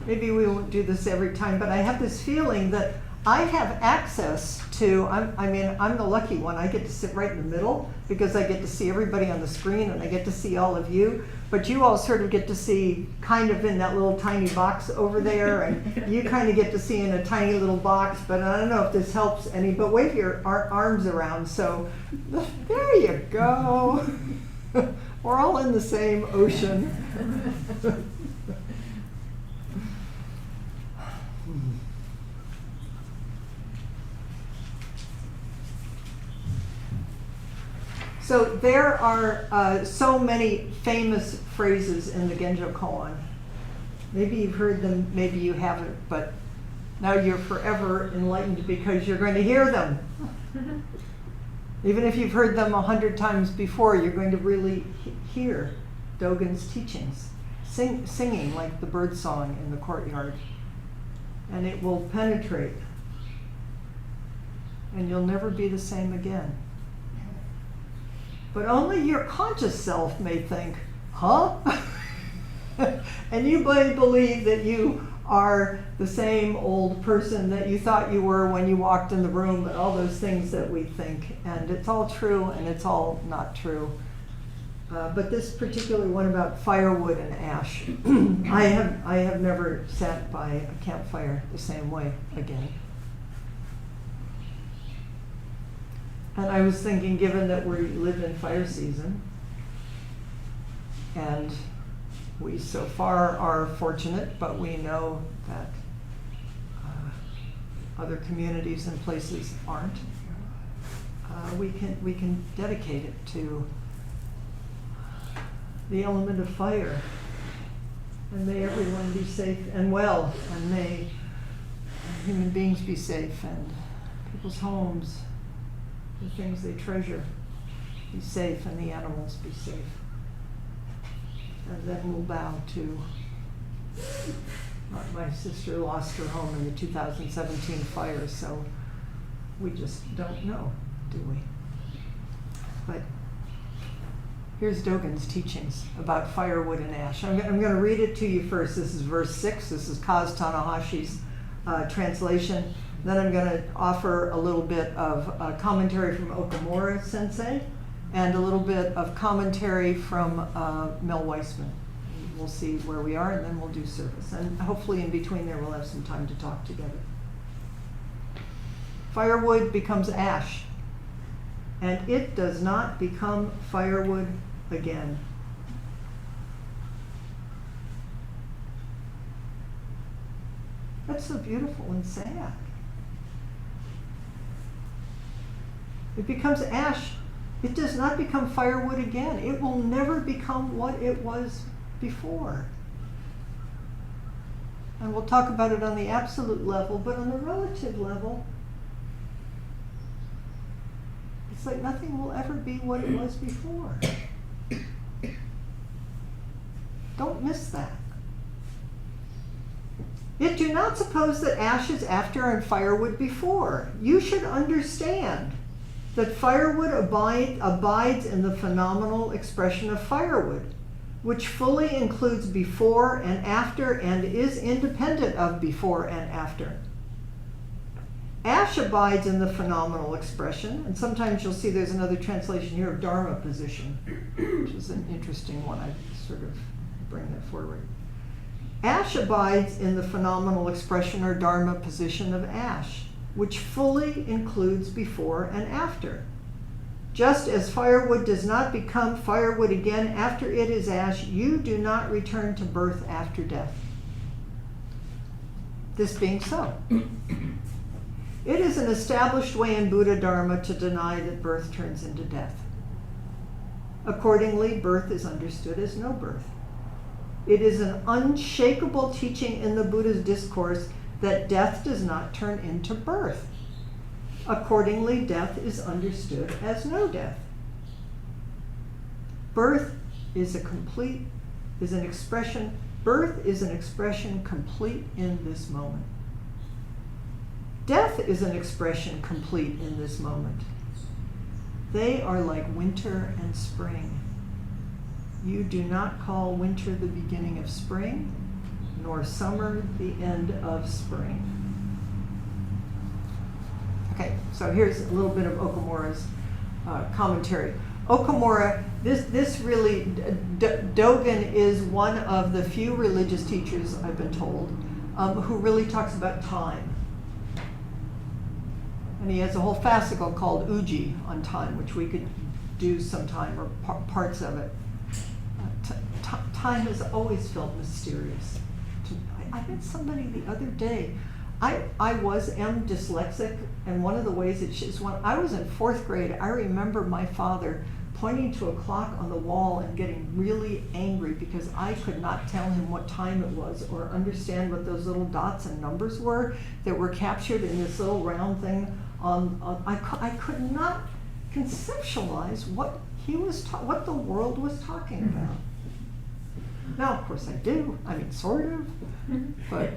Maybe we won't do this every time, but I have this feeling that I have access to, I'm the lucky one. I get to sit right in the middle because I get to see everybody on the screen and I get to see all of you. But you all sort of get to see kind of in that little tiny box over there, and you kind of get to see in a tiny little box. But I don't know if this helps any, but wave your arms around. So there you go. We're all in the same ocean. So there are so many famous phrases in the Genjo Koan. Maybe you've heard them, maybe you haven't, but now you're forever enlightened because you're going to hear them. Even if you've heard them 100 times before, you're going to really hear Dogen's teachings, singing like the bird song in the courtyard. And it will penetrate. And you'll never be the same again. But only your conscious self may think, huh? And you may believe that you are the same old person that you thought you were when you walked in the room, and all those things that we think. And it's all true and it's all not true. But this particular one about firewood and ash, I have never sat by a campfire the same way again. And I was thinking, given that we live in fire season, and we so far are fortunate, but we know that other communities and places aren't, we can dedicate it to the element of fire. And may everyone be safe and well, and may human beings be safe, and people's homes, the things they treasure, be safe, and the animals be safe. And then we'll bow to, my sister lost her home in the 2017 fire, so we just don't know, do we? But here's Dogen's teachings about firewood and ash. I'm going to read it to you first. This is verse 6. This is Kaz Tanahashi's translation. Then I'm going to offer a little bit of commentary from Okamura Sensei and a little bit of commentary from Mel Weissman. We'll see where we are, and then we'll do service. And hopefully in between there we'll have some time to talk together. Firewood becomes ash, and it does not become firewood again. That's so beautiful and sad. It becomes ash. It does not become firewood again. It will never become what it was before. And we'll talk about it on the absolute level, but on the relative level, it's like nothing will ever be what it was before. Don't miss that. Yet do not suppose that ash is after and firewood before. You should understand that firewood abides in the phenomenal expression of firewood, which fully includes before and after and is independent of before and after. Ash abides in the phenomenal expression, and sometimes you'll see there's another translation here of Dharma position, which is an interesting one. I sort of bring that forward. Ash abides in the phenomenal expression or Dharma position of ash, which fully includes before and after. Just as firewood does not become firewood again after it is ash, you do not return to birth after death. This being so, it is an established way in Buddha Dharma to deny that birth turns into death. Accordingly, birth is understood as no birth. It is an unshakable teaching in the Buddha's discourse that death does not turn into birth. Accordingly, death is understood as no death. Birth is an expression complete in this moment. Death is an expression complete in this moment. They are like winter and spring. You do not call winter the beginning of spring, nor summer the end of spring. Okay, so here's a little bit of Okamura's commentary. Okamura, this really, Dogen is one of the few religious teachers, I've been told, who really talks about time. And he has a whole fascicle called Uji on time, which we could do sometime, or parts of it. Time has always felt mysterious. I met somebody the other day. I am dyslexic, and one of the ways it's when I was in 4th grade, I remember my father pointing to a clock on the wall and getting really angry because I could not tell him what time it was or understand what those little dots and numbers were that were captured in this little round thing. I could not conceptualize what what the world was talking about. Now, of course, I do. I mean, sort of, but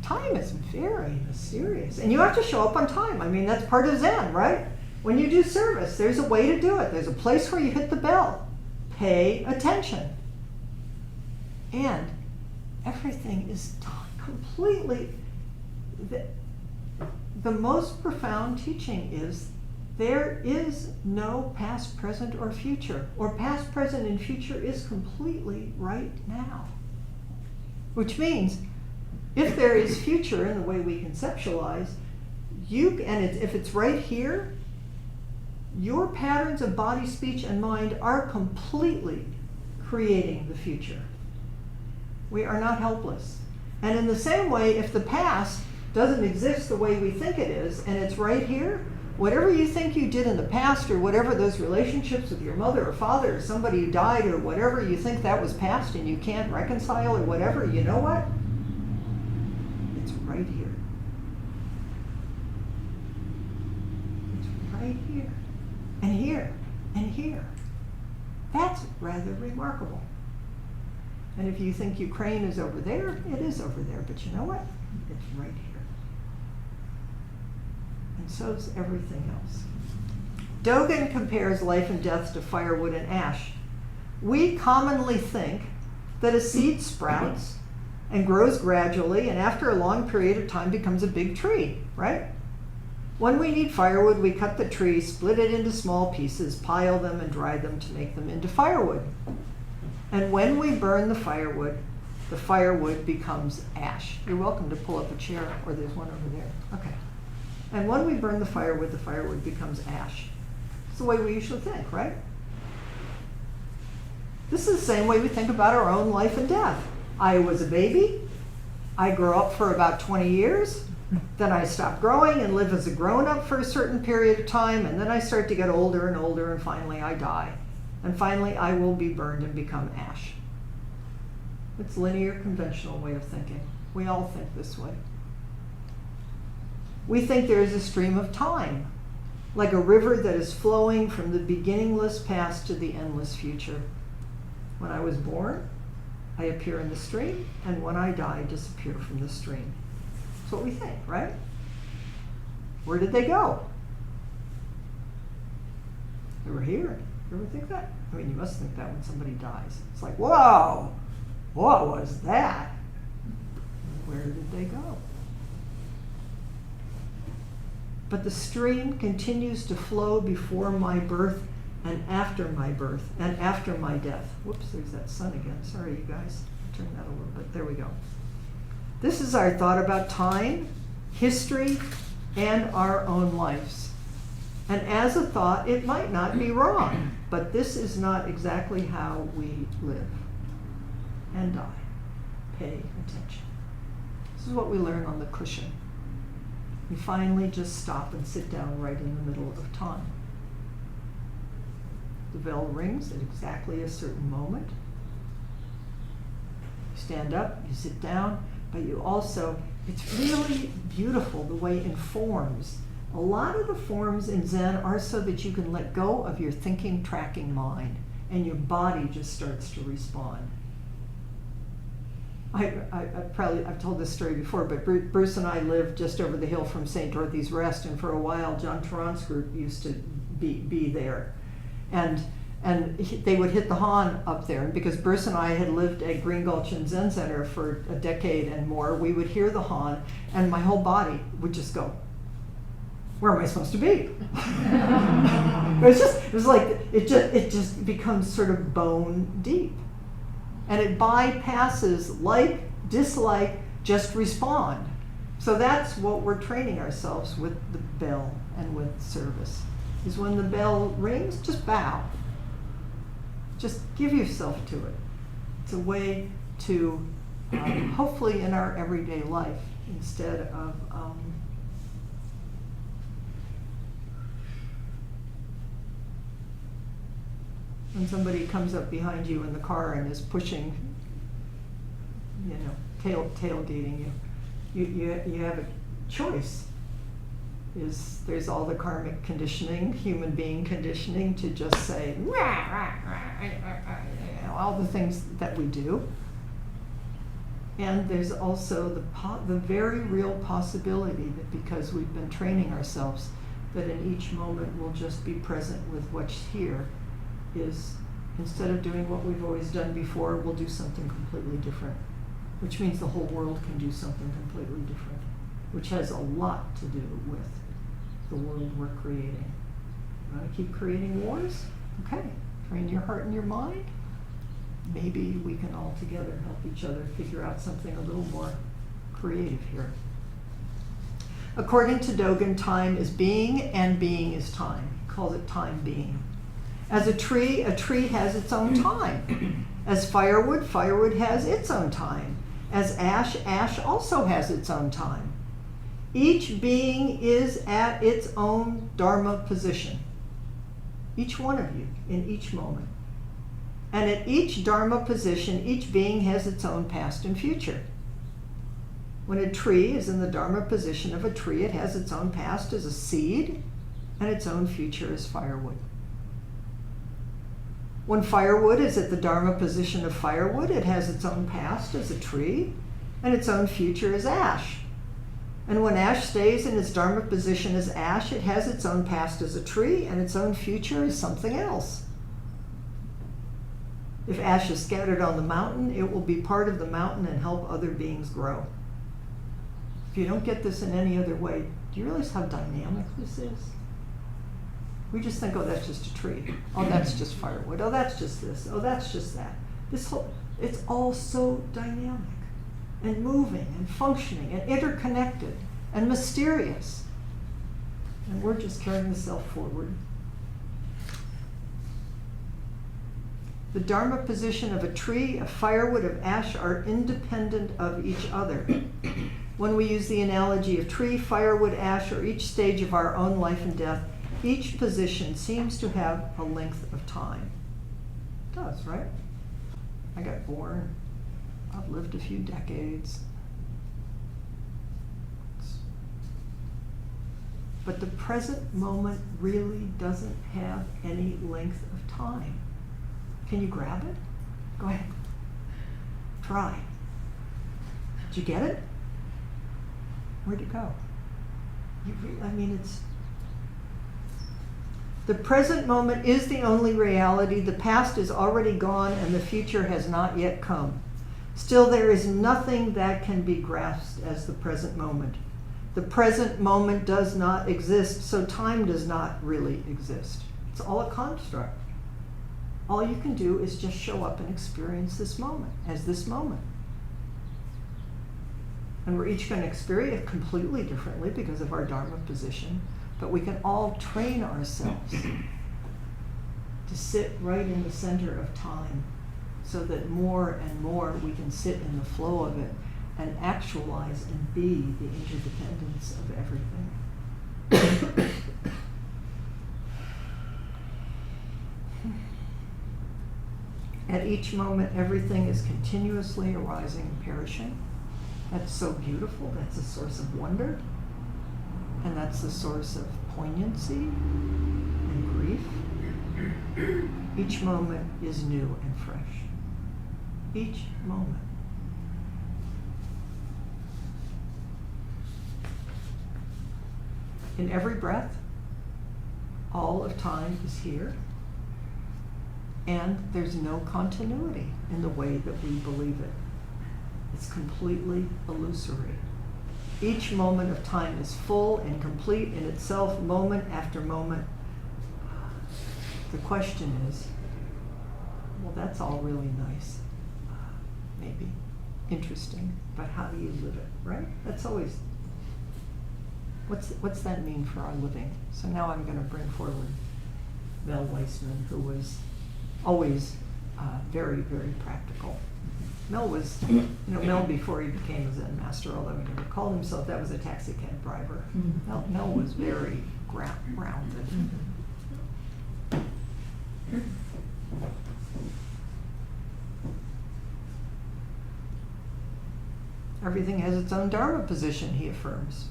time is very mysterious, and you have to show up on time. I mean, that's part of Zen, right? When you do service, there's a way to do it. There's a place where you hit the bell. Pay attention. And everything is completely, the most profound teaching is there is no past, present, or future. Or past, present, and future is completely right now. Which means, if there is future in the way we conceptualize, if it's right here, your patterns of body, speech, and mind are completely creating the future. We are not helpless. And in the same way, if the past doesn't exist the way we think it is, and it's right here, whatever you think you did in the past, or whatever those relationships with your mother or father or somebody who died, or whatever you think that was past and you can't reconcile, or whatever, you know what? It's right here. It's right here. And here, and here. That's rather remarkable. And if you think Ukraine is over there, it is over there. But you know what? It's right here. And so is everything else. Dogen compares life and death to firewood and ash. We commonly think that a seed sprouts and grows gradually, and after a long period of time becomes a big tree, right? When we need firewood, we cut the tree, split it into small pieces, pile them, and dry them to make them into firewood. And when we burn the firewood becomes ash. You're welcome to pull up a chair, or there's one over there. Okay. And when we burn the firewood becomes ash. It's the way we usually think, right? This is the same way we think about our own life and death. I was a baby. I grew up for about 20 years. Then I stop growing and live as a grown-up for a certain period of time, and then I start to get older and older, and finally I die. And finally I will be burned and become ash. It's linear, conventional way of thinking. We all think this way. We think there is a stream of time, like a river that is flowing from the beginningless past to the endless future. When I was born, I appear in the stream, and when I die, I disappear from the stream. That's what we think, right? Where did they go? They were here. You ever think that? I mean, you must think that when somebody dies. It's like, whoa, what was that? Where did they go? But the stream continues to flow before my birth and after my birth and after my death. Whoops, there's that sun again. Sorry, you guys. Turn that a little bit. There we go. This is our thought about time, history, and our own lives. And as a thought, it might not be wrong, but this is not exactly how we live and die. Pay attention. This is what we learn on the cushion. We finally just stop and sit down right in the middle of time. The bell rings at exactly a certain moment. You stand up, you sit down, but you also, it's really beautiful the way in forms. A lot of the forms in Zen are so that you can let go of your thinking, tracking mind, and your body just starts to respond. I've told this story before, but Bruce and I lived just over the hill from St. Dorothy's Rest, and for a while John Tarrant's group used to be there. And And they would hit the hon up there. And because Bruce and I had lived at Green Gulch and Zen Center for a decade and more, we would hear the hon, and my whole body would just go, where am I supposed to be? It was like, it just becomes sort of bone deep. And it bypasses like, dislike, just respond. So that's what we're training ourselves with the bell and with service, is when the bell rings, just bow. Just give yourself to it. It's a way to, hopefully in our everyday life, instead of when somebody comes up behind you in the car and is pushing, tailgating you have a choice. There's all the karmic conditioning, human being conditioning, to just say, rah, rah, rah, all the things that we do. And there's also the very real possibility that because we've been training ourselves, that in each moment we'll just be present with what's here, is instead of doing what we've always done before, we'll do something completely different, which means the whole world can do something completely different, which has a lot to do with the world we're creating. You want to keep creating wars? Okay, train your heart and your mind. Maybe we can all together help each other figure out something a little more creative here. According to Dogen, time is being and being is time. He calls it time being. As a tree has its own time. As firewood has its own time. As ash also has its own time. Each being is at its own Dharma position. Each one of you in each moment. And at each Dharma position, each being has its own past and future. When a tree is in the Dharma position of a tree, it has its own past as a seed and its own future as firewood. When firewood is at the Dharma position of firewood, it has its own past as a tree and its own future as ash. And when ash stays in its Dharma position as ash, it has its own past as a tree and its own future as something else. If ash is scattered on the mountain, it will be part of the mountain and help other beings grow. If you don't get this in any other way, do you realize how dynamic this is? We just think, oh, that's just a tree. Oh, that's just firewood. Oh, that's just this. Oh, that's just that. It's all so dynamic and moving and functioning and interconnected and mysterious. And we're just carrying the self forward. The Dharma position of a tree, of firewood, of ash are independent of each other. When we use the analogy of tree, firewood, ash, or each stage of our own life and death, each position seems to have a length of time. It does, right? I got born. I've lived a few decades. But the present moment really doesn't have any length of time. Can you grab it? Go ahead. Try. Did you get it? Where'd it go? The present moment is the only reality. The past is already gone and the future has not yet come. Still, there is nothing that can be grasped as the present moment. The present moment does not exist, so time does not really exist. It's all a construct. All you can do is just show up and experience this moment as this moment. And we're each going to experience it completely differently because of our Dharma position, but we can all train ourselves to sit right in the center of time so that more and more we can sit in the flow of it and actualize and be the interdependence of everything. At each moment, everything is continuously arising and perishing. That's so beautiful. That's a source of wonder. And that's the source of poignancy and grief. Each moment is new and fresh. Each moment. In every breath, all of time is here. And there's no continuity in the way that we believe it. It's completely illusory. Each moment of time is full and complete in itself, moment after moment. The question is, well, that's all really nice, maybe interesting, but how do you live it, right? That's always, what's that mean for our living? So now I'm going to bring forward Mel Weissman, who was always very, very practical. Mel was, Mel before he became a Zen master, although he never called himself, that was a taxi cab driver. Mel was very grounded. Everything has its own Dharma position, he affirms.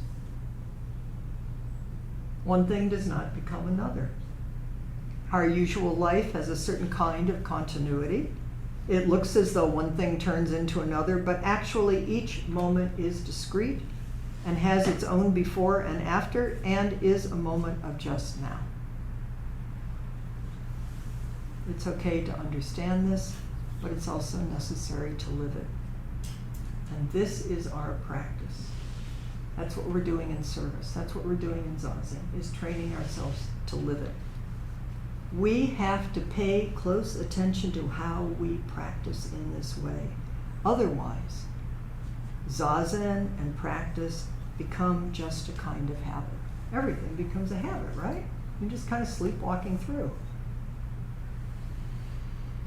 One thing does not become another. Our usual life has a certain kind of continuity. It looks as though one thing turns into another, but actually each moment is discrete and has its own before and after, and is a moment of just now. It's okay to understand this, but it's also necessary to live it. And this is our practice. That's what we're doing in service. That's what we're doing in Zazen, is training ourselves to live it. We have to pay close attention to how we practice in this way. Otherwise, Zazen and practice become just a kind of habit. Everything becomes a habit, right? You're just kind of sleepwalking through.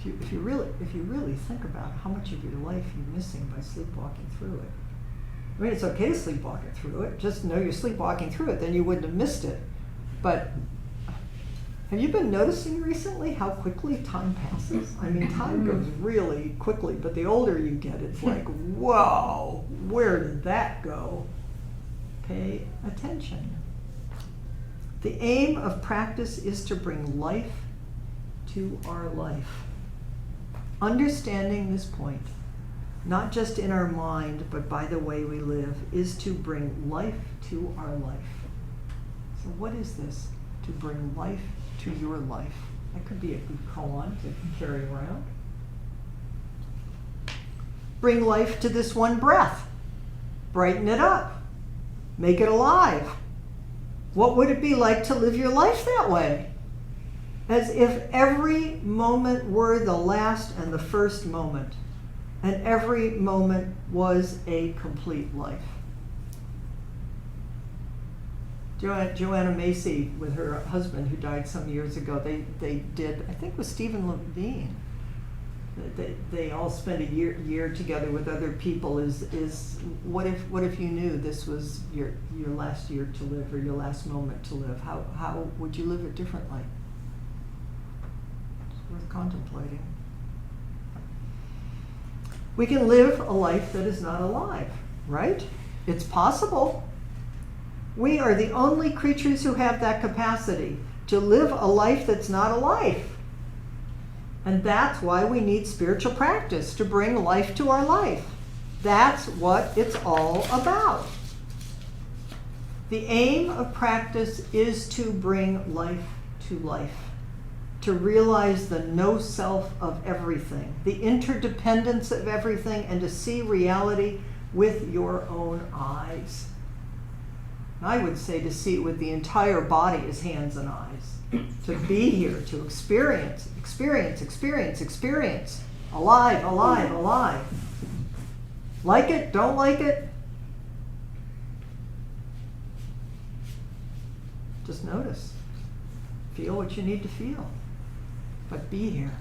If you really think about how much of your life you're missing by sleepwalking through it. I mean, it's okay to sleepwalk it through it. Just know you're sleepwalking through it, then you wouldn't have missed it. But have you been noticing recently how quickly time passes? I mean, time goes really quickly, but the older you get, it's like, whoa, where did that go? Pay attention. The aim of practice is to bring life to our life. Understanding this point, not just in our mind, but by the way we live, is to bring life to our life. So what is this? To bring life to your life. That could be a good koan to carry around. Bring life to this one breath. Brighten it up. Make it alive. What would it be like to live your life that way? As if every moment were the last and the first moment, and every moment was a complete life. Joanna Macy, with her husband who died some years ago, they did, I think with Stephen Levine, they all spent a year together with other people. Is what if you knew this was your last year to live, or your last moment to live? How would you live it differently? It's worth contemplating. We can live a life that is not alive, right? It's possible. We are the only creatures who have that capacity to live a life that's not a life. And that's why we need spiritual practice, to bring life to our life. That's what it's all about. The aim of practice is to bring life to life, to realize the no-self of everything, the interdependence of everything, and to see reality with your own eyes. I would say to see it with the entire body as hands and eyes. To be here, to experience. Alive, alive, alive. Like it, don't like it. Just notice. Feel what you need to feel. But be here.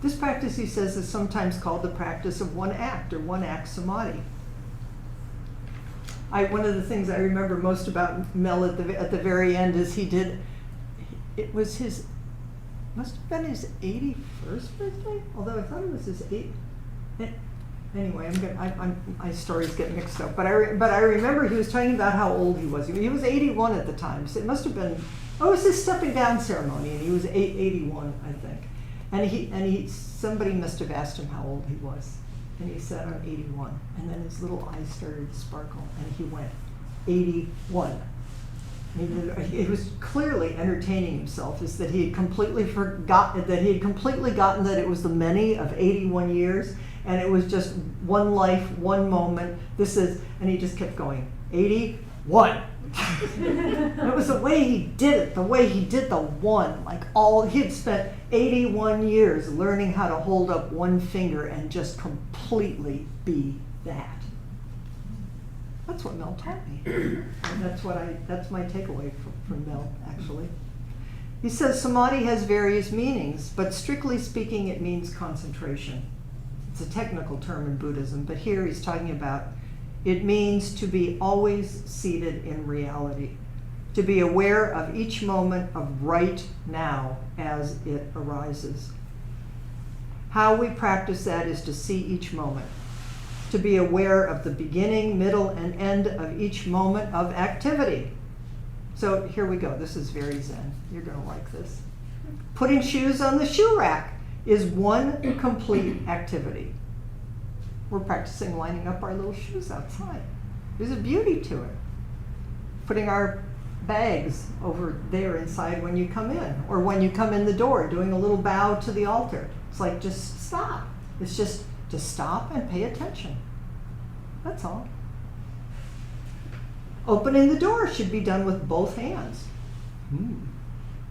This practice, he says, is sometimes called the practice of one act, or one act samadhi. One of the things I remember most about Mel at the very end is it was must have been his 81st birthday, although I thought it was his 8th. Anyway, my stories get mixed up, but I remember he was talking about how old he was. He was 81 at the time, so it must have been, it was his stepping down ceremony, and he was 81, I think. And somebody must have asked him how old he was. And he said, I'm 81. And then his little eyes started to sparkle, and he went, 81. He was clearly entertaining himself, is that he had completely gotten that it was the many of 81 years, and it was just one life, one moment. And he just kept going, 81. It was the way he did it, the way he did the one. He had spent 81 years learning how to hold up one finger and just completely be that. That's what Mel taught me. And that's my takeaway from Mel, actually. He says samadhi has various meanings, but strictly speaking, it means concentration. It's a technical term in Buddhism, but here he's talking about it means to be always seated in reality, to be aware of each moment of right now as it arises. How we practice that is to see each moment, to be aware of the beginning, middle, and end of each moment of activity. So here we go. This is very Zen. You're going to like this. Putting shoes on the shoe rack is one complete activity. We're practicing lining up our little shoes outside. There's a beauty to it. Putting our bags over there inside when you come in, or when you come in the door, doing a little bow to the altar. It's like, just stop. It's just to stop and pay attention. That's all. Opening the door should be done with both hands.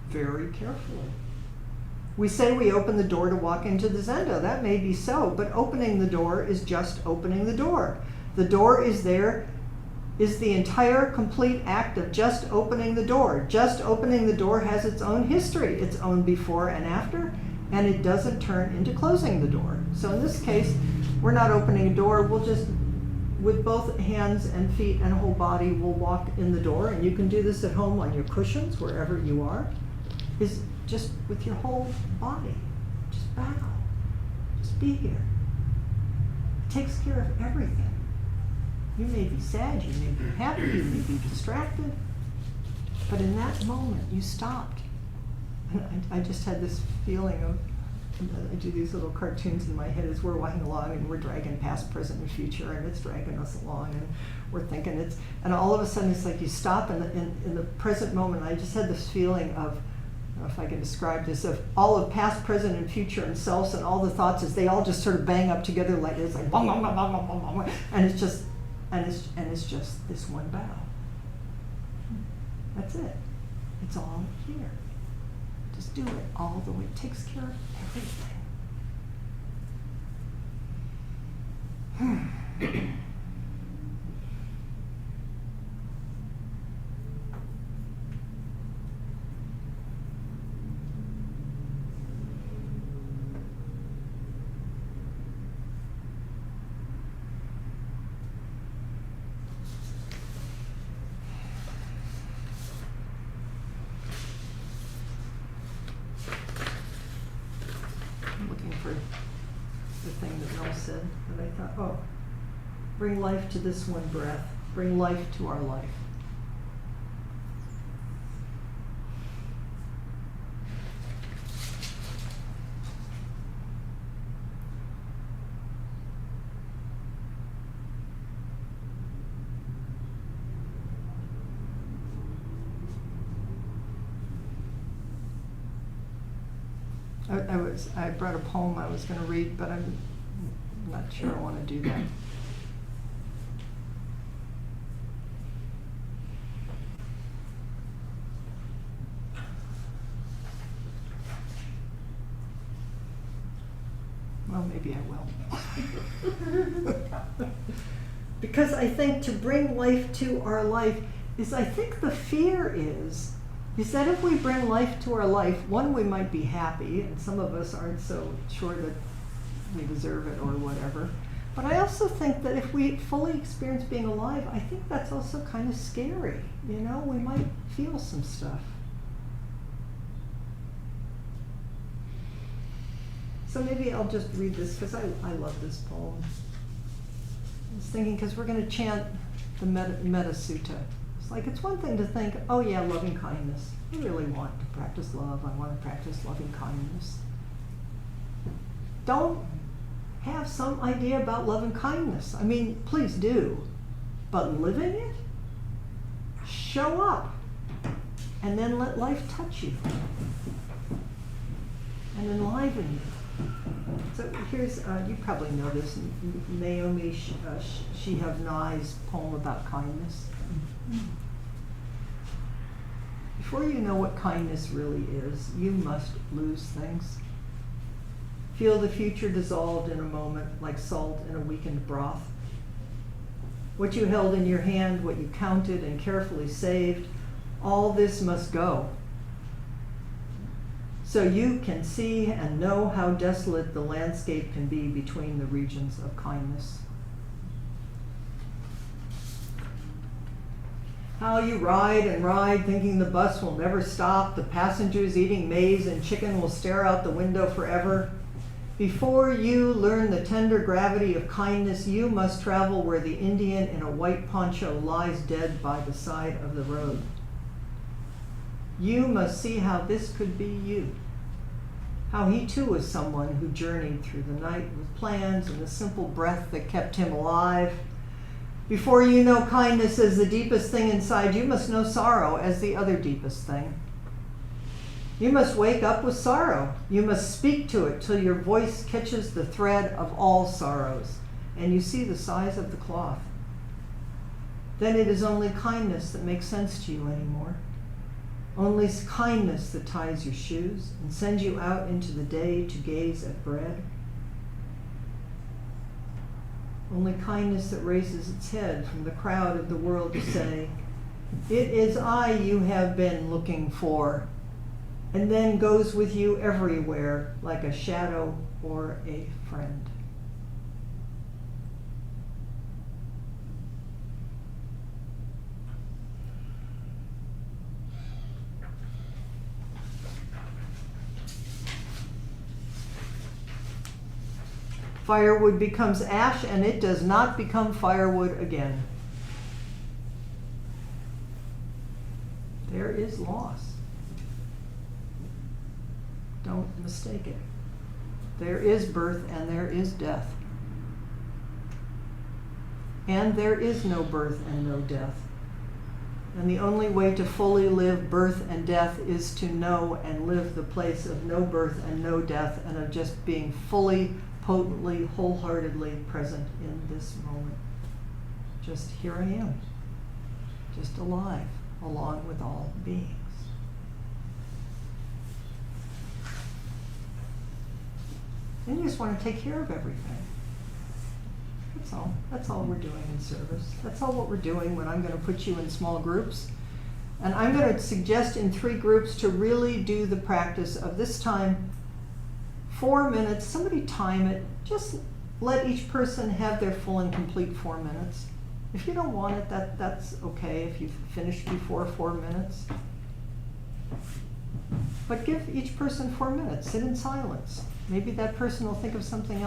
Very carefully. We say we open the door to walk into the zendo. That may be so, but opening the door is just opening the door. The door is there, is the entire complete act of just opening the door. Just opening the door has its own history, its own before and after, and it doesn't turn into closing the door. So in this case, we're not opening a door. We'll just, with both hands and feet and whole body, we'll walk in the door. And you can do this at home on your cushions, wherever you are. Is just with your whole body. Just bow. Just be here. It takes care of everything. You may be sad, you may be happy, you may be distracted, but in that moment you stopped. And I just had this feeling of, I do these little cartoons in my head as we're walking along and we're dragging past, present, and future, and it's dragging us along, and we're thinking and all of a sudden it's like you stop in the present moment. I just had this feeling of, I don't know if I can describe this, of all of past, present, and future and selves and all the thoughts as they all just sort of bang up together like it's like bong, bong, bong, bong, bong, bong, bong, and it's just this one bow. That's it. It's all here. Just do it all the way. It takes care of everything. The thing that Mel said, that I thought, oh, bring life to this one breath, bring life to our life. I brought a poem I was going to read, but I'm not sure I want to do that. Well, maybe I will. Because I think to bring life to our life I think the fear is that if we bring life to our life, one, we might be happy, and some of us aren't so sure that we deserve it or whatever. But I also think that if we fully experience being alive, I think that's also kind of scary. You know, we might feel some stuff. So maybe I'll just read this because I love this poem. I was thinking, because we're going to chant the Metta Sutta. It's like, it's one thing to think, oh yeah, loving kindness. I really want to practice love. I want to practice loving kindness. Don't have some idea about loving kindness. I mean, please do. But living it? Show up. And then let life touch you and enliven you. So here's, you probably know this, Naomi Shihab-Nai's poem about kindness. Before you know what kindness really is, you must lose things. Feel the future dissolved in a moment like salt in a weakened broth. What you held in your hand, what you counted and carefully saved, all this must go. So you can see and know how desolate the landscape can be between the regions of kindness. How you ride and ride, thinking the bus will never stop, the passengers eating maize and chicken will stare out the window forever. Before you learn the tender gravity of kindness, you must travel where the Indian in a white poncho lies dead by the side of the road. You must see how this could be you. How he too was someone who journeyed through the night with plans and the simple breath that kept him alive. Before you know kindness as the deepest thing inside, you must know sorrow as the other deepest thing. You must wake up with sorrow. You must speak to it till your voice catches the thread of all sorrows and you see the size of the cloth. Then it is only kindness that makes sense to you anymore. Only kindness that ties your shoes and sends you out into the day to gaze at bread. Only kindness that raises its head from the crowd of the world to say, "It is I you have been looking for," and then goes with you everywhere like a shadow or a friend. Firewood becomes ash and it does not become firewood again. There is loss. Don't mistake it. There is birth and there is death. And there is no birth and no death. And the only way to fully live birth and death is to know and live the place of no birth and no death and of just being fully, potently, wholeheartedly present in this moment. Just here I am, just alive, along with all beings. And you just want to take care of everything. That's all. That's all we're doing in service. That's all what we're doing when I'm going to put you in small groups. And I'm going to suggest in 3 groups to really do the practice of this time 4 minutes, somebody time it, just let each person have their full and complete 4 minutes. If you don't want it, that's okay if you've finished before 4 minutes. But give each person 4 minutes, sit in silence. Maybe that person will think of something else.